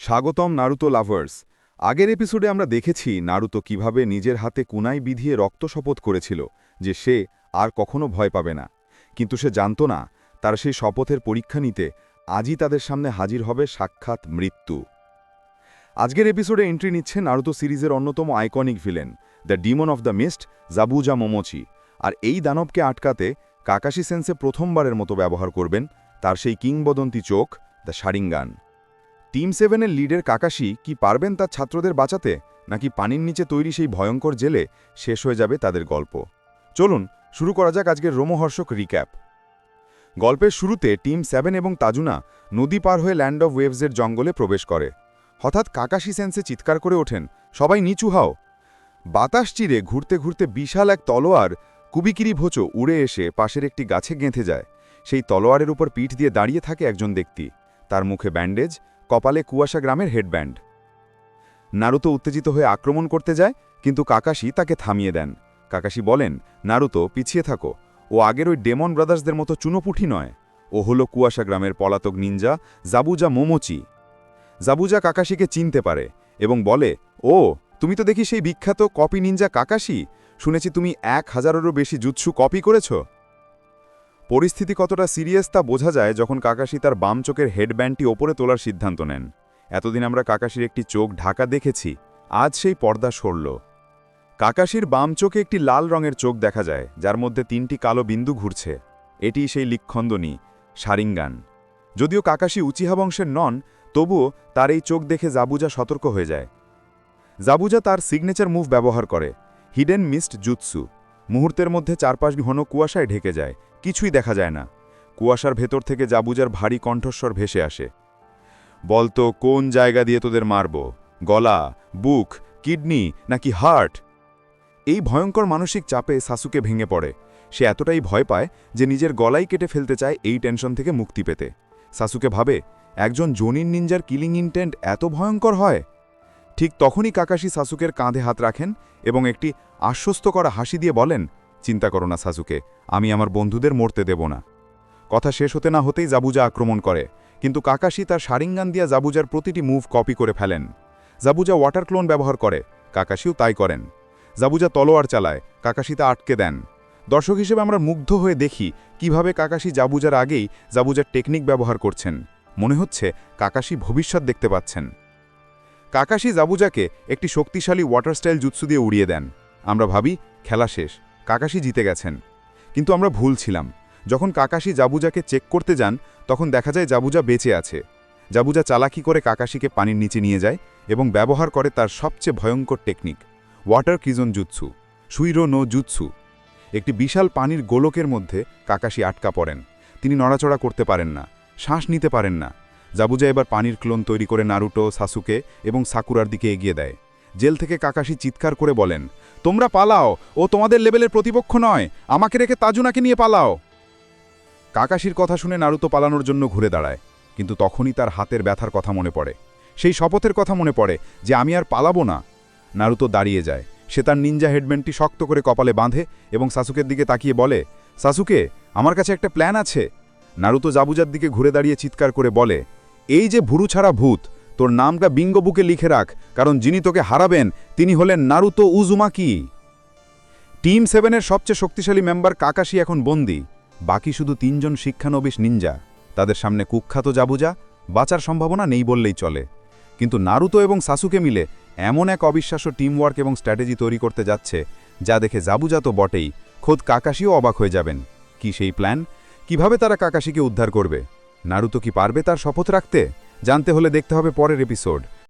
স্বাগতম Naruto lovers. আগের এপিসোডে আমরা দেখেছি নারুতো কিভাবে নিজের হাতে কুনাই বিধিয়ে রক্ত শপথ করেছিল যে সে আর কখনো ভয় পাবে না। কিন্তু সে জানত না তার সেই শপথের পরীক্ষা নিতে আজই তাদের সামনে হাজির হবে সাক্ষাৎ মৃত্যু। আজকের এপিসোডে এন্ট্রি নিচ্ছে নারুতো সিরিজের অন্যতম iconic villain the demon of the mist Zabuza Momochi. আর এই দানবকে আটকাতে কাকাশি সেন্সে প্রথমবারের মতো ব্যবহার করবেন তার সেই কিংবদন্তি চোখ দ্য শারিঙ্গান। টিম 7-এর লিডের কাকাশি কি পারবেন তার ছাত্রদের বাঁচাতে, নাকি পানির নিচে তৈরি সেই ভয়ঙ্কর জেলে শেষ হয়ে যাবে তাদের গল্প? চলুন শুরু করা যাক আজকের রোমহর্ষক রিক্যাপ। গল্পের শুরুতে টিম 7 এবং তাজুনা নদী পার হয়ে ল্যান্ড অফ ওয়েভসের জঙ্গলে প্রবেশ করে। হঠাৎ কাকাশি সেন্সে চিৎকার করে ওঠেন, সবাই নিচু হও। বাতাস চিরে ঘুরতে ঘুরতে বিশাল এক তলোয়ার কুবিকিরি ভোচো উড়ে এসে পাশের একটি গাছে গেঁথে যায়। সেই তলোয়ারের উপর পিঠ দিয়ে দাঁড়িয়ে থাকে একজন ব্যক্তি, তার মুখে ব্যান্ডেজ, কপালে কুয়াশা গ্রামের হেডব্যান্ড। নারুতো উত্তেজিত হয়ে আক্রমণ করতে যায়, কিন্তু কাকাশি তাকে থামিয়ে দেন। কাকাশি বলেন, নারুতো পিছিয়ে থাকো, ও আগের ওই ডেমন ব্রাদার্সদের মতো চুনোপুঠি নয়, ও হলো কুয়াশা গ্রামের পলাতক নিনজা জাবুজা মোমোচি। জাবুজা কাকাশিকে চিনতে পারে এবং বলে, ও তুমি তো দেখি সেই বিখ্যাত কপি নিনজা কাকাশি, শুনেছি তুমি 1000-এরও বেশি জুৎসু কপি করেছ। পরিস্থিতি কতটা সিরিয়াস তা বোঝা যায় যখন কাকাশি তার বাম চোখের হেডব্যান্ডটি ওপরে তোলার সিদ্ধান্ত নেন। এতদিন আমরা কাকাশির একটি চোখ ঢাকা দেখেছি, আজ সেই পর্দা সরল। কাকাশির বাম চোখে একটি লাল রঙের চোখ দেখা যায়, যার মধ্যে 3টি কালো বিন্দু ঘুরছে। এটি সেই লিখখন্দনী শারিঙ্গান। যদিও কাকাশি উচিহা বংশের নন, তবুও তার এই চোখ দেখে জাবুজা সতর্ক হয়ে যায়। জাবুজা তার সিগনেচার মুভ ব্যবহার করে, হিডেন মিস্ট জুৎসু। মুহূর্তের মধ্যে চারপাশ ঘন কুয়াশায় ঢেকে যায়, কিছুই দেখা যায় না। কুয়াশার ভেতর থেকে জাবুজার ভারী কণ্ঠস্বর ভেসে আসে, বলতো কোন জায়গা দিয়ে তোদের মারব, গলা, বুক, কিডনি নাকি হার্ট? এই ভয়ঙ্কর মানসিক চাপে সাসুকে ভেঙে পড়ে। সে এতটাই ভয় পায় যে নিজের গলাই কেটে ফেলতে চায় এই টেনশন থেকে মুক্তি পেতে। সাসুকে ভাবে, একজন জোনিন নিনজার কিলিং ইন্টেন্ট এত ভয়ঙ্কর হয়? ঠিক তখনই কাকাশি সাসুকের কাঁধে হাত রাখেন এবং একটি আশ্বস্ত করা হাসি দিয়ে বলেন, চিন্তা করো না সাসুকে, আমি আমার বন্ধুদের মরতে দেব না। কথা শেষ হতে না হতেই জাবুজা আক্রমণ করে, কিন্তু কাকাশি তার শারিঙ্গান দিয়া জাবুজার প্রতিটি মুভ কপি করে ফেলেন। জাবুজা ওয়াটার ক্লোন ব্যবহার করে, কাকাশিও তাই করেন। জাবুজা তলোয়ার চালায়, কাকাশি তা আটকে দেন। দর্শক হিসেবে আমরা মুগ্ধ হয়ে দেখি কিভাবে কাকাশি জাবুজার আগেই জাবুজার টেকনিক ব্যবহার করছেন। মনে হচ্ছে কাকাশি ভবিষ্যৎ দেখতে পাচ্ছেন। কাকাশি জাবুজাকে একটি শক্তিশালী ওয়াটার স্টাইল জুৎসু দিয়ে উড়িয়ে দেন। আমরা ভাবি খেলা শেষ, কাকাশি জিতে গেছেন। কিন্তু আমরা ভুল ছিলাম। যখন কাকাশি জাবুজাকে চেক করতে যান, তখন দেখা যায় জাবুজা বেঁচে আছে। জাবুজা চালাকি করে কাকাশিকে পানির নিচে নিয়ে যায় এবং ব্যবহার করে তার সবচেয়ে ভয়ঙ্কর টেকনিক, ওয়াটার ক্রিজন জুৎসু, সুইরো নো জুৎসু। একটি বিশাল পানির গোলকের মধ্যে কাকাশি আটকা পড়েন। তিনি নড়াচড়া করতে পারেন না, শ্বাস নিতে পারেন না। জাবুজা এবার পানির ক্লোন তৈরি করে নারুটো, সাসুকে এবং সাকুরার দিকে এগিয়ে দেয়। জেল থেকে কাকাশি চিৎকার করে বলেন, তোমরা পালাও, ও তোমাদের লেভেলের প্রতিপক্ষ নয়, আমাকে রেখে তাজুনাকে নিয়ে পালাও। কাকাশির কথা শুনে নারুতো পালানোর জন্য ঘুরে দাঁড়ায়, কিন্তু তখনই তার হাতের ব্যথার কথা মনে পড়ে। সেই শপথের কথা মনে পড়ে যে আমি আর পালাবো না। নারুতো দাঁড়িয়ে যায়। সে তার নিনজা হেডব্যান্ডটি শক্ত করে কপালে বাঁধে এবং সাসুকের দিকে তাকিয়ে বলে, সাসুকে, আমার কাছে একটা প্ল্যান আছে। নারুতো জাবুজার দিকে ঘুরে দাঁড়িয়ে চিৎকার করে বলে, এই যে ভুরু ছাড়া ভূত, তোর নামটা বিঙ্গো বুকে লিখে রাখ, কারণ যিনি তোকে হারাবেন তিনি হলেন নারুতো উজুমাকি। টিম 7-এর সবচেয়ে শক্তিশালী মেম্বার কাকাশি এখন বন্দী। বাকি শুধু 3 জন শিক্ষানবিশ নিনজা। তাদের সামনে কুখ্যাত জাবুজা, বাঁচার সম্ভাবনা নেই বললেই চলে। কিন্তু নারুতো এবং সাসুকে মিলে এমন এক অবিশ্বাস্য টিমওয়ার্ক এবং স্ট্র্যাটেজি তৈরি করতে যাচ্ছে, যা দেখে জাবুজা তো বটেই, খোদ কাকাশিও অবাক হয়ে যাবেন। কি সেই প্ল্যান? কিভাবে তারা কাকাশিকে উদ্ধার করবে? নারুতো কি পারবে তার শপথ রাখতে? জানতে হলে দেখতে হবে পরের এপিসোড।